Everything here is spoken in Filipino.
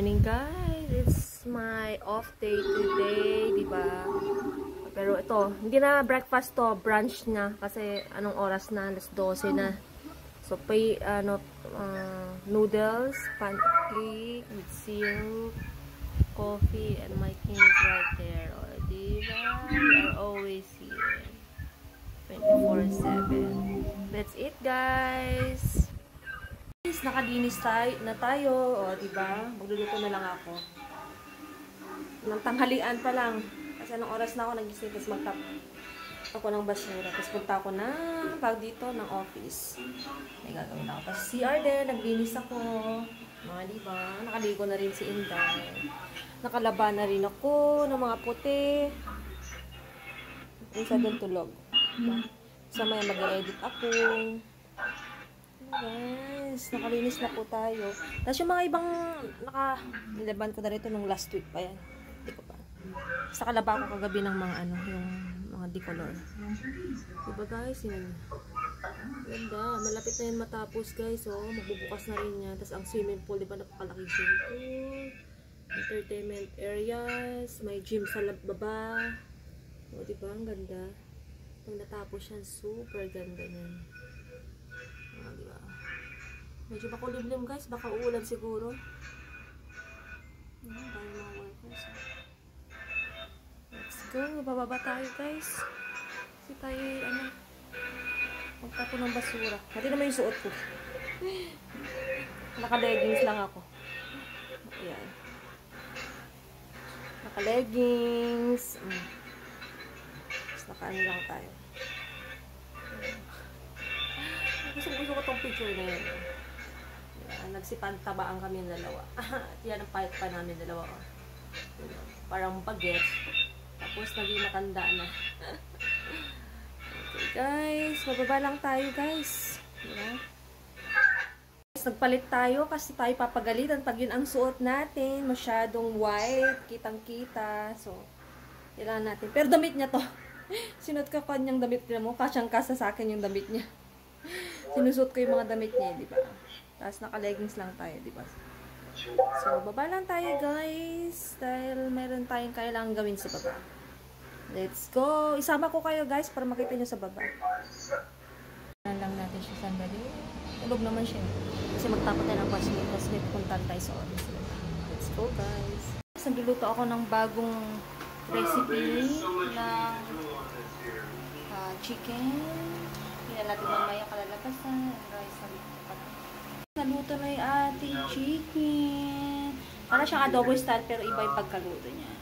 Morning guys, it's my off day today, diba? Pero ito, hindi na breakfast to, brunch na kasi anong oras na, alas 12 na. So noodles, pancake with syrup, coffee, and my king is right there. Oh, diba? We are always here 24/7. That's it guys. Nakalinis na tayo, o diba? Magluluto na lang ako. Nang tanghalian pa lang. Kasi anong oras na ako nagising, tapos magtap ako ng basura. Tapos punta ako na pag dito ng office. May gagawin ako. Tapos CR din, naglinis ako. Mga diba? Nakaligo na rin si Inday. Nakalaba na rin ako ng mga puti. Isa doon tulog. Diba? Sa maya mag-edit ako. Guys, nakalinis na po tayo. Tapos yung mga ibang nilaban ko na rito nung last week pa yan. Hindi ko pa. Sa kalaba ko kagabi ng mga yung mga decolor. Diba guys, yun. Ganda. Malapit na yan matapos guys. Oh, magbubukas na rin yan. Tapos ang swimming pool, diba napakalaki swimming pool. Entertainment areas. May gym sa baba. O diba, ang ganda. Pag natapos yan, super ganda yan. Diba? Medyo makulimlim guys, baka uulan siguro. Tayo mga workers. Let's go, bababa tayo guys. Kasi tayo magtapo ng basura. Pati naman yung suot ko. Naka-leggings lang ako. Ayan. Naka-leggings. Tapos naka-ano lang tayo. Gusto ko tong picture na yun. Nagsipantabaan kami ng dalawa. At yan ang payat pa namin dalawa. Parang bagets. Tapos naging matanda na. Okay guys, bababa lang tayo guys. Diba? Nagpalit tayo kasi tayo papagalitan pag yun ang suot natin. Masyadong white, kitang-kita. So, kailangan natin. Pero damit niya to. Sinuot ko kanyang damit niya mo. Kasyang-kasa sa akin yung damit niya. Sinusot ko yung mga damit niya, di ba? Tapos naka-leggings lang tayo, di ba? So, baba lang tayo, guys. Dahil mayroon tayong kailangan gawin sa baba. Let's go! Isama ko kayo, guys, para makita nyo sa baba. Lang natin siya sandali. Tulog naman siya. Kasi magtapot tayo ng classmate. Tapos may puntan tayo sa office. Let's go, guys. Nagluluto ako ng bagong recipe ng chicken. Hindi natin mamaya kalalabasan. Rice na lipat. Naluto na yung ating chicken. Para siyang adobo style pero iba yung pagkaluto niya.